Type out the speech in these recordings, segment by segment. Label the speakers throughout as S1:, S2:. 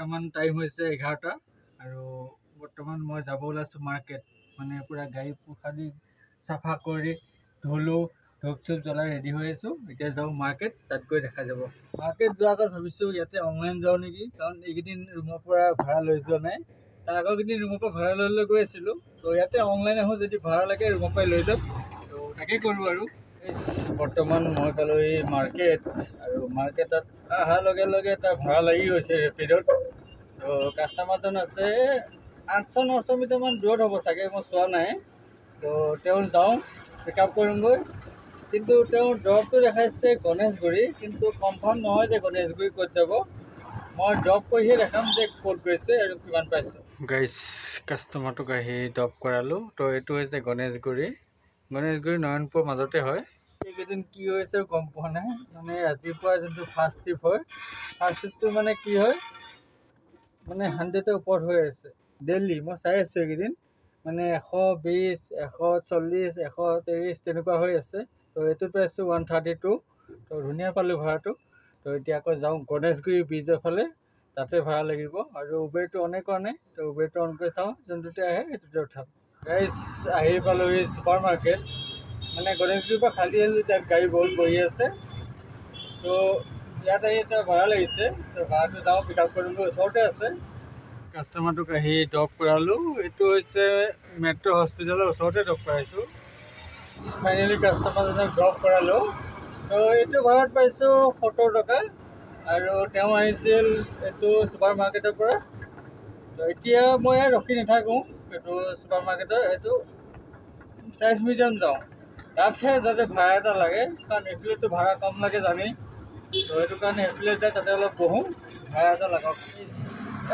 S1: বৰ্তমান টাইম হৈছে 11টা আৰু বৰ্তমান মই যাব ওলাইছোঁ মাৰ্কেট। মানে পূৰা গাড়ী পোখাদি চাফা কৰি ধুলোঁ, ধূপ চুপ জ্বলাই ৰেডি হৈ আছোঁ। এতিয়া যাওঁ মাৰ্কেট, তাত গৈ দেখা যাব। মাৰ্কেট যোৱাৰ আগত ভাবিছোঁ ইয়াতে অনলাইন যাওঁ নেকি, কাৰণ এইকেইদিন ৰুমৰ পৰা ভাড়া লৈ যোৱা নাই। তাৰ আগৰকেইদিন ৰুমৰ পৰা ভাড়া লৈ গৈ আছিলোঁ। তো ইয়াতে অনলাইন আহোঁ, যদি ভাড়া লাগে ৰুমৰ পৰাই লৈ যাম। তো তাকেই কৰোঁ আৰু। বৰ্তমান মই পালোঁ এই মাৰ্কেট, আৰু মাৰ্কেটত অহাৰ লগে লগে এটা ভাড়া লাগি গৈছে ৰেপিডত। তো কাষ্টমাৰজন আছে 800-900 মিটাৰমান দূৰত হ'ব চাগে, মই চোৱা নাই। তো তেওঁ যাওঁ, পিক আপ কৰিমগৈ। কিন্তু তেওঁ ড্ৰপটো দেখাইছে গণেশগুৰি, কিন্তু কনফাৰ্ম নহয় যে গণেশগুৰি ক'ত যাব। মই ড্ৰপ কৰিহে দেখাম যে ক'ত গৈছে আৰু কিমান পাইছোঁ। গাইজ, কাষ্টমাৰটোক আহি ড্ৰপ কৰালোঁ। তো এইটো হৈছে গণেশগুৰি নয়নপুৰৰ মাজতে হয়। এইকেইদিন কি হৈছে গম পোৱা নাই। মানে ৰাতিপুৱা যোনটো ফাৰ্ষ্ট ট্ৰিপ হয়, ফাৰ্ষ্ট ট্ৰিপটো মানে কি হয়, মানে 100ৰ ওপৰত হৈ আছে ডেইলি। মই চাই আছোঁ এইকেইদিন, মানে 120, 140, 130 তেনেকুৱা হৈ আছে। তো এইটোত পাইছোঁ 132। তো ধুনীয়া পালোঁ ভাড়াটো। তো এতিয়া আকৌ যাওঁ গণেশগুৰি ব্ৰিজৰ ফালে, তাতে ভাড়া লাগিব। আৰু উবেৰটো অনে কৰা নাই, তো উবেৰটো অন কৰি চাওঁ, যোনটোতে আহে সেইটোতে উঠাম। গাইজ, আহি পালোঁহি ছুপাৰ মাৰ্কেট। মানে গণেশগুৰিৰ পৰা খালী আহিলোঁ, তাত গাড়ী বহুত বহি আছে। তো ইয়াত আহি এটা ভাড়া লাগিছে, তো ভাড়াটো যাওঁ পিক আপ কৰিমগৈ, ওচৰতে আছে। কাষ্টমাৰটোক আহি ড্ৰপ কৰালোঁ। এইটো হৈছে মেট্ৰ' হস্পিটেলৰ ওচৰতে ড্ৰপ কৰাইছোঁ। ফাইনেলি কাষ্টমাৰজনক ড্ৰপ কৰালোঁ। তো এইটো ভাড়াত পাইছোঁ 70 টকা, আৰু তেওঁ আহিছিল এইটো ছুপাৰ মাৰ্কেটৰ পৰা। তো এতিয়া মই ইয়াত ৰখি নাথাকোঁ, এইটো ছুপাৰ মাৰ্কেটৰ এইটো চাইজ মিউজিয়াম যাওঁ, তাতহে যাতে ভাড়া এটা লাগে, কাৰণ এইফালেতো ভাড়া কম লাগে জানেই। তো সেইটো কাৰণে এইফালে যায়, তাতে অলপ বহোঁ, ভাড়া এটা লাগক।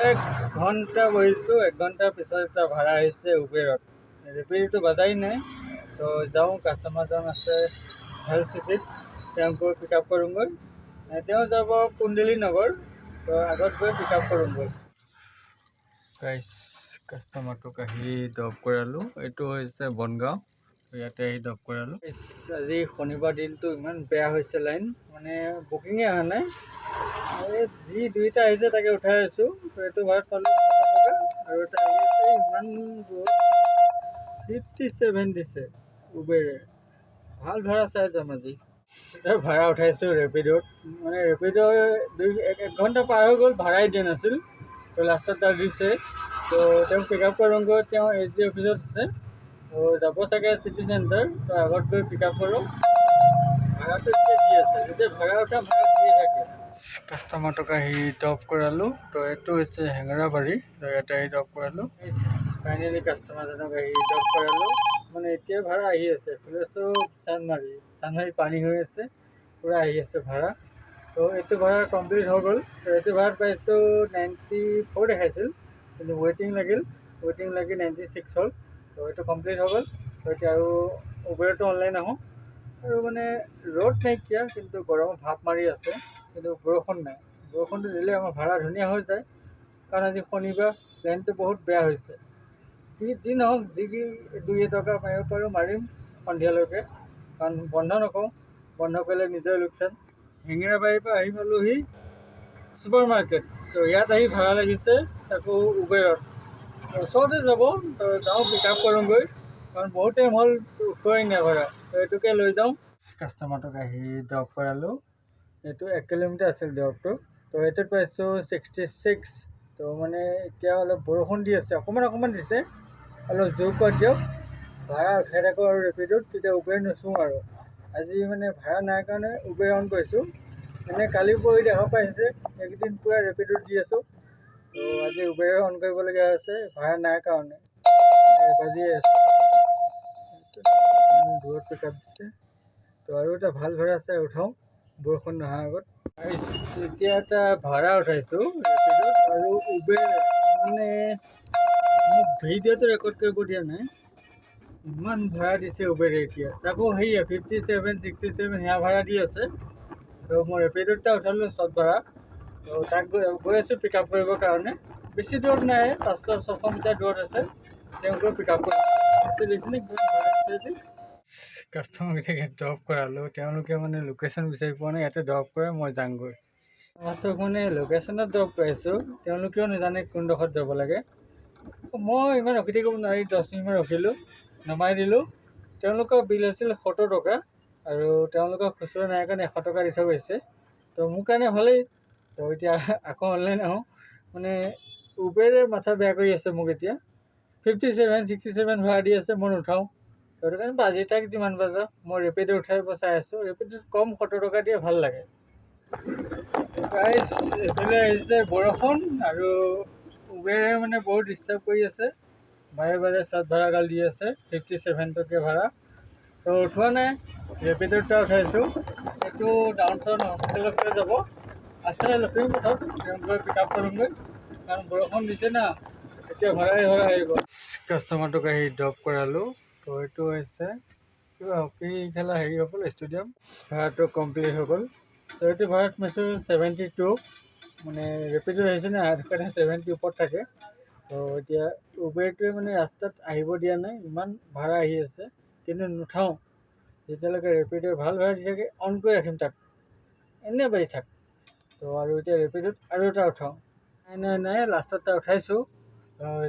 S1: 1 ঘণ্টা বহিছোঁ, 1 ঘণ্টাৰ পিছত এটা ভাড়া আহিছে উবেৰত। ৰেপিডটো বাজাই নাই। তো যাওঁ, কাষ্টমাৰজন আছে হেল্থ চিটিত, তেওঁক গৈ পিক আপ কৰোঁগৈ। তেওঁ যাব কুন্দলি নগৰ, তো আগত গৈ পিক আপ কৰোঁগৈ। গাইজ, কাষ্টমাৰটোক আহি ড্ৰপ কৰালোঁ। এইটো হৈছে বনগাঁও, ইয়াতে আহি ড্ৰপ কৰালোঁ। আজি শনিবাৰ দিনটো ইমান বেয়া হৈছে লাইন, মানে বুকিঙে অহা নাই। এই যি দুইটা আহিছে তাকে উঠাই আছোঁ। তো এইটো ভাড়াত পালোঁ 70 টকা, আৰু এটা আহি আছে ইমান দূৰত 57 দিছে উবেৰে। ভাল ভাড়া চাই যাম আজি। এতিয়া ভাড়া উঠাইছোঁ ৰেপিডত। মানে ৰেপিডৰ 1 ঘণ্টা পাৰ হৈ গ'ল, ভাড়াই দিয়া নাছিল। তো লাষ্টত তাৰ দিছে। তো তেওঁক পিক আপ কৰোঁগৈ, তেওঁ AG অফিচত আছে। তো যাব চাগে চিটি চেণ্টাৰ। তো আগত গৈ পিক আপ কৰোঁ। ভাড়াটো এতিয়া দি আছে, যেতিয়া ভাড়া উঠাম ভাড়া দিয়ে থাকে। কাষ্টমাৰটোক আহি ড্ৰপ কৰালোঁ। তো এইটো হৈছে হেঙেৰাবাৰী, তো ইয়াতে আহি ড্ৰপ কৰালোঁ। ফাইনেলি কাষ্টমাৰজনক আহি ড্ৰপ কৰালোঁ। মানে এতিয়া ভাড়া আহি আছে, চব চানমাৰি পানী হৈ আছে, পূৰা আহি আছে ভাড়া। তো এইটো ভাড়া কমপ্লিট হৈ গ'ল। তো এইটো ভাড়াত পাইছোঁ 94 দেখাইছিল, কিন্তু ৱেইটিং লাগি 96 হ'ল। তো এইটো কমপ্লিট হৈ গ'ল। তো এতিয়া আৰু উবেৰটো অনলাইন আহোঁ। আৰু মানে ৰ'দ নাইকিয়া, কিন্তু গৰমৰ ভাৱ মাৰি আছে, কিন্তু বৰষুণ নাই। বৰষুণটো দিলে আমাৰ ভাড়া ধুনীয়া হৈ যায়, কাৰণ আজি শনিবাৰ, লাইনটো বহুত বেয়া হৈছে। যি নহওক, যি 2 টকা মাৰিব পাৰোঁ মাৰিম সন্ধিয়ালৈকে, কাৰণ বন্ধ নকৰোঁ, বন্ধ কৰিলে নিজৰে লোকচান। হেঙেৰাবাৰীৰ পৰা আহি পালোঁহি ছুপাৰ মাৰ্কেট। তো ইয়াত আহি ভাড়া লাগিছে তাকো উবেৰত। ওচৰতে যাব, তো যাওঁ পিক আপ কৰোঁগৈ, কাৰণ বহুত টাইম হ'ল উঠোৱাই নাই ভাড়া। তো এইটোকে লৈ যাওঁ। কাষ্টমাৰটোক আহি ড্ৰপ কৰালোঁ। এইটো 1 কিলোমিটাৰ আছিল ড্ৰপটো। তো এইটোত পাইছোঁ 66। তো মানে এতিয়া অলপ বৰষুণ দি আছে, অকণমান দিছে, অলপ জোৰ কৰি দিয়ক। ভাড়া উঠাই থাকোঁ আৰু ৰেপিডত, তেতিয়া উবেৰ নুচোঁ আৰু। আজি মানে ভাড়া নাই কাৰণে উবেৰ অন কৰিছোঁ। মানে কালি পৰহি দেখা পাইছে, এইকেইদিন পূৰা ৰেপিডত দি আছোঁ। তো আজি উবেৰ অন কৰিবলগীয়া হৈছে, ভাড়া নাই কাৰণে। বাজি আছে, দূৰত পিক আপ দিছে। তো আৰু এটা ভাল ভাড়া চাই উঠাওঁ, বৰষুণ নহাৰ আগত। এতিয়া এটা ভাড়া উঠাইছোঁ ৰেপিডত, আৰু উবেৰ মানে মোক ভিডিঅ'টো ৰেকৰ্ড কৰিব দিয়া নাই, ইমান ভাড়া দিছে উবেৰে এতিয়া। তাকো সেয়া 57, 67 সেয়া ভাড়া দি আছে। তো মই ৰেপিডত উঠালোঁ চব ভাড়া। তো তাক গৈ আছোঁ পিক আপ কৰিবৰ কাৰণে। বেছি দূৰত নাই, 500-600 মিটাৰ দূৰত আছে। তেওঁ গৈ পিক আপ কৰিছে। কাষ্টমাৰকেইটাকে ড্ৰপ কৰালোঁ। তেওঁলোকে মানে লোকেশ্যন বিচাৰি পোৱা নাই, ইয়াতে ড্ৰপ কৰে, মই যামগৈ। মাত্ৰ মানে লোকেশ্যনত ড্ৰপ কৰাইছোঁ, তেওঁলোকেও নাজানে কোনডোখৰত যাব লাগে। মই ইমান ৰখি থাকিব নোৱাৰি 10 মিনিটমান ৰখিলোঁ, নমাই দিলোঁ। তেওঁলোকৰ বিল আছিল 70 টকা আৰু তেওঁলোকৰ খুচুৰা নাই কাৰণে 100 টকা দি থৈ গৈছে। তো মোৰ কাৰণে ভালেই। তো এতিয়া আকৌ অনলাইন আহোঁ, মানে উবেৰে মাথা বেয়া কৰি আছে মোক এতিয়া। 57-67 ভাড়া দি আছে, মই নুঠাওঁ। সেইটো কাৰণে বাজি থাক যিমান বাজা, মই ৰেপিডো উঠাই চাই আছোঁ। ৰেপিডোত কম 70 টকা দিয়ে ভাল লাগে। গাইজ এইফালে আহিছে বৰষুণ আৰু উবেৰে মানে বহুত ডিষ্টাৰ্ব কৰি আছে। বাৰে বাৰে চাৰ্জ ভাড়াগাল দি আছে, 57 টকীয়া ভাড়া। তো উঠোৱা নাই, ৰেপিডো এটা উঠাইছোঁ। এইটো ডাউন টাউন হস্পিটেলৰ ফালে যাব, আছে লখিমপুৰত। তেওঁলোকে পিক আপ কৰোঁগৈ, কাৰণ বৰষুণ দিছে না, এতিয়া ভাড়াই আহিব। কাষ্টমাৰটোক আহি ড্ৰপ কৰালোঁ। তো এইটো হৈছে কিবা হকী খেলা হ'ব ষ্টেডিয়াম। ভাড়াটো কমপ্লিট হৈ গ'ল। তো এইটো ভাড়াত মাৰিছোঁ 72, মানে ৰেপিডো আহিছে না, সেইটো কাৰণে 70 ওপৰত থাকে। তো এতিয়া উবেৰটোৱে মানে ৰাস্তাত আহিব দিয়া নাই, ইমান ভাড়া আহি আছে, কিন্তু নুঠাওঁ। যেতিয়ালৈকে ৰেপিডোৱে ভাল ভাড়া দি থাকে অন কৰি ৰাখিম তাক, এনেই বাজি থাক। তো আৰু এতিয়া ৰেপিডোত আৰু এটা উঠাওঁ। নাই লাষ্টত এটা উঠাইছোঁ।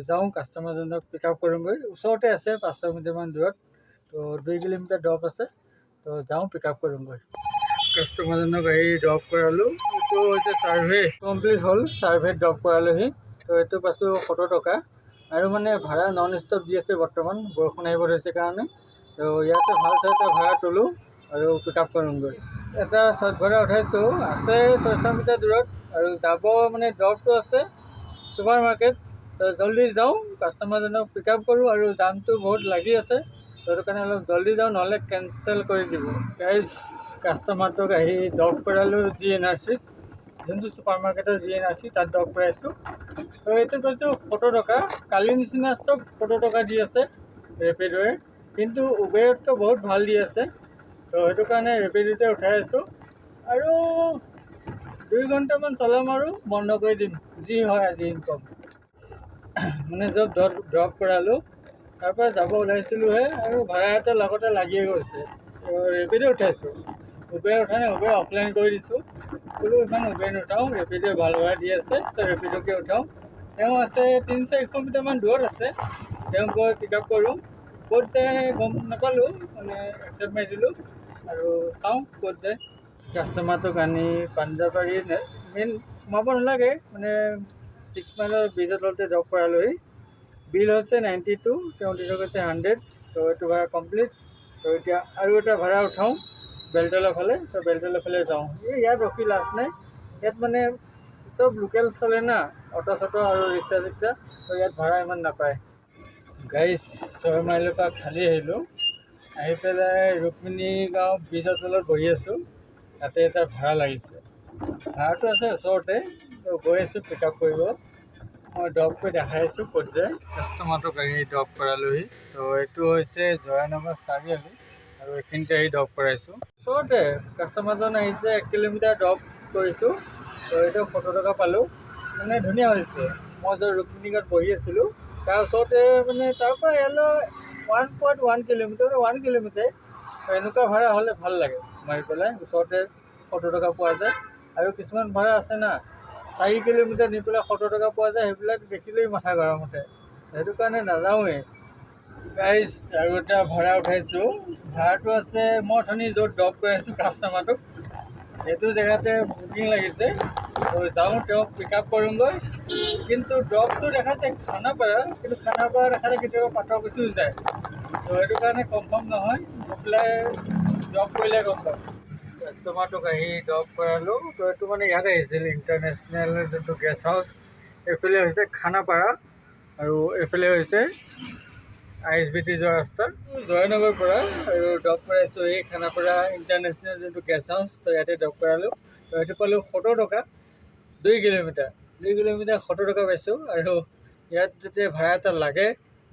S1: যাওঁ কাষ্টমাৰজনক পিক আপ কৰোঁগৈ। ওচৰতে আছে, 500 মিটাৰমান দূৰত। তো 2 কিলোমিটাৰ ড্ৰপ আছে, তো যাওঁ পিক আপ কৰোঁগৈ। কাষ্টমাৰজনক আহি ড্ৰপ কৰালোঁ। এইটো হৈছে ছাৰ্ভে কমপ্লিট হ'ল, ছাৰ্ভেত ড্ৰপ কৰালোহি। তো এইটো পাইছোঁ 70 টকা আৰু মানে ভাড়া নন ষ্টপ দি আছে বৰ্তমান, বৰষুণ আহিব ধৰিছে কাৰণে। তো ইয়াতে ভাল চাই এটা ভাড়া তোলোঁ আৰু পিক আপ কৰোঁগৈ। এটা চৰ্ট ভাড়া উঠাইছোঁ, আছে 600 মিটাৰ দূৰত আৰু যাব মানে ড্ৰপটো আছে ছুপাৰ মাৰ্কেট। তো জল্দি যাওঁ, কাষ্টমাৰজনক পিক আপ কৰোঁ আৰু জামটো বহুত লাগি আছে, সেইটো কাৰণে অলপ জল্দি যাওঁ, নহ'লে কেঞ্চেল কৰি দিব। গাইজ কাষ্টমাৰটোক আহি ড্ৰপ কৰালোঁ GNRC, যোনটো ছুপাৰ মাৰ্কেটৰ GNRC, তাত ড্ৰপ কৰাইছোঁ। তো এইটো কৈছোঁ 70 টকা। কালিৰ নিচিনা চব 70 টকা দি আছে ৰেপিডোৱে, কিন্তু উবেৰতকৈ বহুত ভাল দি আছে। তো সেইটো কাৰণে ৰেপিডোতে উঠাই আছোঁ আৰু 2 ঘণ্টামান চলাম আৰু বন্ধ কৰি দিম, যি হয় আজি ইনকম। মানে য'ত ড্ৰপ কৰালোঁ তাৰপৰা যাব ওলাইছিলোঁহে আৰু ভাড়া এটা লগতে লাগিয়ে গৈছে। ৰেপিডো উঠাইছোঁ, উবেৰ উঠা নাই, উবেৰ অফলাইন কৰি দিছোঁ। বোলো ইমান উবেৰ নুঠাওঁ, ৰেপিডোৱে ভাল ভাড়া দি আছে, তো ৰেপিডোকে উঠাওঁ। তেওঁ আছে 300-400 মিটাৰমান দূৰত আছে, তেওঁক গৈ পিক আপ কৰোঁ। ক'ত যায় গম নাপালোঁ, মানে একচেপ্ট মাৰি দিলোঁ আৰু চাওঁ ক'ত যায়। কাষ্টমাৰটোক আনি পাঞ্জাবাৰী মেইন সোমাব নালাগে, মানে 6 মাইলৰ ব্ৰিজৰ তলতে ড্ৰপ কৰালোহি। বিল হৈছে 92, তেওঁ দি থৈ গৈছে 100। তো এইটো ভাড়া কমপ্লিট। তো এতিয়া আৰু এটা ভাড়া উঠাওঁ বেলতলা ফালে, তো বেলতলা ফালে যাওঁ। ইয়াত ৰখি লাভ নাই, ইয়াত মানে চব লোকেল চলে না, অটো চটো আৰু ৰিক্সা চিক্সা, তো ইয়াত ভাড়া ইমান নাপায়। গাড়ী 6 মাইলৰ পৰা খালি আহিলোঁ, আহি পেলাই ৰুক্মিণী গাঁও ব্ৰিজৰ তলত বহি আছোঁ। তাতে এটা ভাড়া লাগিছে, ভাড়াটো আছে ওচৰতে। তো গৈ আছোঁ পিক আপ কৰিব, মই ড্ৰপ কৰি দেখাই আছোঁ ক'ত যায়। কাষ্টমাৰটোক আহি ড্ৰপ কৰালোহি। তো এইটো হৈছে জয়ানগৰ চাৰিআলি আৰু এইখিনিতে আহি ড্ৰপ কৰাইছোঁ। ওচৰতে কাষ্টমাৰজন আহিছে, 1 কিলোমিটাৰ ড্ৰপ কৰিছোঁ। তো এইটো 70 টকা পালোঁ, মানে ধুনীয়া হৈছে। মই য'ত ৰুক্মিণীগাঁৱত বহি আছিলোঁ তাৰ ওচৰতে, মানে তাৰপৰা ইয়ালৈ 1.1 কিলোমিটাৰ, 1 কিলোমিটাৰ। এনেকুৱা ভাড়া হ'লে ভাল লাগে, মাৰি পেলাই ওচৰতে 70 টকা পোৱা যায়। আৰু কিছুমান ভাড়া আছে না, 4 কিলোমিটাৰ নি পেলাই 70 টকা পোৱা যায়, সেইবিলাক দেখিলেই মাথা গৰম উঠে, সেইটো কাৰণে নাযাওঁৱেই। গাইজ আৰু এটা ভাড়া উঠাইছোঁ, ভাড়াটো আছে মই অথনি য'ত ড্ৰপ কৰি আছোঁ কাষ্টমাৰটোক, সেইটো জেগাতে বুকিং লাগিছে। তো যাওঁ, তেওঁক পিক আপ কৰোঁগৈ। কিন্তু ড্ৰপটো দেখাইছে খানাপাৰা, কিন্তু খানাপাৰা দেখালে কেতিয়াবা পাটৰকুছিও যায়। তো সেইটো কাৰণে কনফাৰ্ম নহয়, গৈ পেলাই ড্ৰপ কৰিলে গম পাম। কাষ্টমাৰটোক আহি ড্ৰপ কৰালোঁ। তো এইটো মানে ইয়াত আহিছিল ইণ্টাৰনেশ্যনেল যোনটো গেষ্ট হাউচ, এইফালে হৈছে খানাপাৰা আৰু এইফালে হৈছে ISBT যোৱা ৰাস্তা। জয়নগৰৰ পৰা আৰু ড্ৰপ কৰাইছোঁ এই খানাপাৰা ইণ্টাৰনেশ্যনেল যোনটো গেষ্ট হাউচ, তো ইয়াতে ড্ৰপ কৰালোঁ। তো সেইটো পালোঁ 70 টকা, 2 কিলোমিটাৰ 70 টকা পাইছোঁ। আৰু ইয়াত যেতিয়া ভাড়া এটা লাগে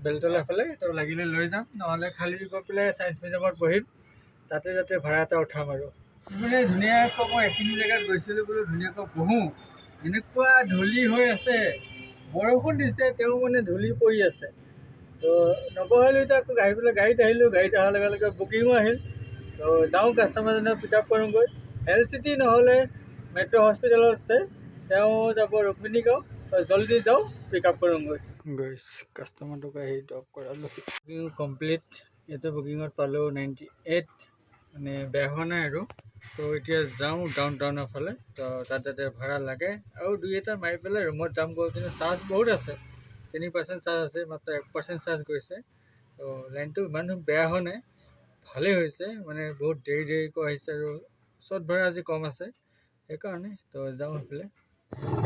S1: বেলতলা ফালে, তো লাগিলে লৈ যাম, নহ'লে খালী গৈ পেলাই ছায়েন্স মিউজিয়ামত বহিম, তাতে যাতে ভাড়া এটা উঠাম। আৰু মানে ধুনীয়াকৈ মই এইখিনি জেগাত গৈছিলোঁ বোলো ধুনীয়াকৈ বহোঁ, এনেকুৱা ধূলি হৈ আছে, বৰষুণ দিছে তেওঁ মানে ধূলি পৰি আছে। তো নবহালোঁ, এতিয়া আকৌ আহি পেলাই গাড়ীত আহিলোঁ, গাড়ীত অহাৰ লগে লগে বুকিঙো আহিল। তো যাওঁ কাষ্টমাৰজনক পিক আপ কৰোঁগৈ। হেল্থ চিটি নহ'লে মেট্ৰ' হস্পিটেলত আছে, তেওঁ যাব ৰুক্মিণী গাঁও। জল্দি যাওঁ, পিক আপ কৰোঁগৈ। গৈছ কাষ্টমাৰটোক আহি ড্ৰপ কৰালোঁ। Booking complete. ইয়াতে বুকিঙত পালোঁ 98, মানে বেয়া হোৱা নাই আৰু। তো এতিয়া যাওঁ ডাউন টাউনৰ ফালে। তো তাতে ভাড়া লাগে আৰু 2 এটা মাৰি পেলাই ৰুমত যামগৈ। কিন্তু চাৰ্জ বহুত আছে, 3% চাৰ্জ আছে, মাত্ৰ 1% চাৰ্জ গৈছে। তো লাইনটো ইমান বেয়া হোৱা নাই, ভালেই হৈছে, মানে বহুত দেৰিকৈ আহিছে আৰু চট ভাড়া আজি কম আছে সেইকাৰণে। তো যাওঁ সেইফালে।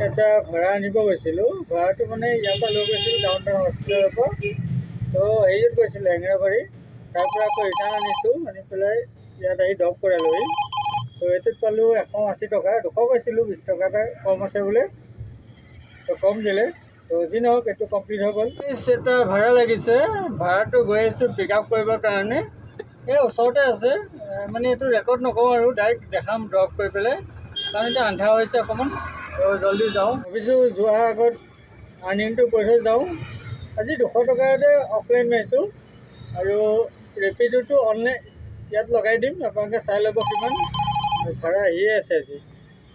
S1: এটা ভাড়া আনিব গৈছিলোঁ, ভাড়াটো মানে ইয়াৰ পৰা লৈ গৈছিলোঁ ডাউন টাউন হস্পিটেলৰ পৰা। তো হেৰিত গৈছিলোঁ হেঙেৰাবাৰী, তাৰ পৰা আকৌ ৰিটাৰ্ণ আনিছোঁ, আনি পেলাই ইয়াত আহি ড্ৰপ কৰালোহি। তো এইটোত পালোঁ 180 টকা, 200 কৈছিলোঁ, 20 টকা এটা কম আছে বোলে, তো কম দিলে। তো যি নহওক এইটো কমপ্লিট হৈ গ'ল। এটা ভাড়া লাগিছে, ভাড়াটো গৈ আছোঁ পিক আপ কৰিবৰ কাৰণে। এই ওচৰতে আছে, মানে এইটো ৰেকৰ্ড নকৰোঁ আৰু ডাইৰেক্ট দেখাম ড্ৰপ কৰি পেলাই, কাৰণ এতিয়া আন্ধাৰ হৈছে অকণমান। তো জল্দি যাওঁ, ভাবিছোঁ যোৱাৰ আগত আৰ্নিংটো কৰি থৈ যাওঁ। আজি 200 টকাতে অফলাইন মাৰিছোঁ আৰু ৰেপিডোটো অনলাইন ইয়াত লগাই দিম, আপোনালোকে চাই ল'ব কিমান ভাড়া আহিয়ে আছে আজি।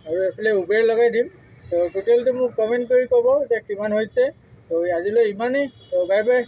S1: আৰু এইফালে উবেৰ লগাই দিম। তো টোটেলটো মোক কমেণ্ট কৰি ক'ব যে কিমান হৈছে। তো আজিলৈ ইমানেই। তো বাই বাই।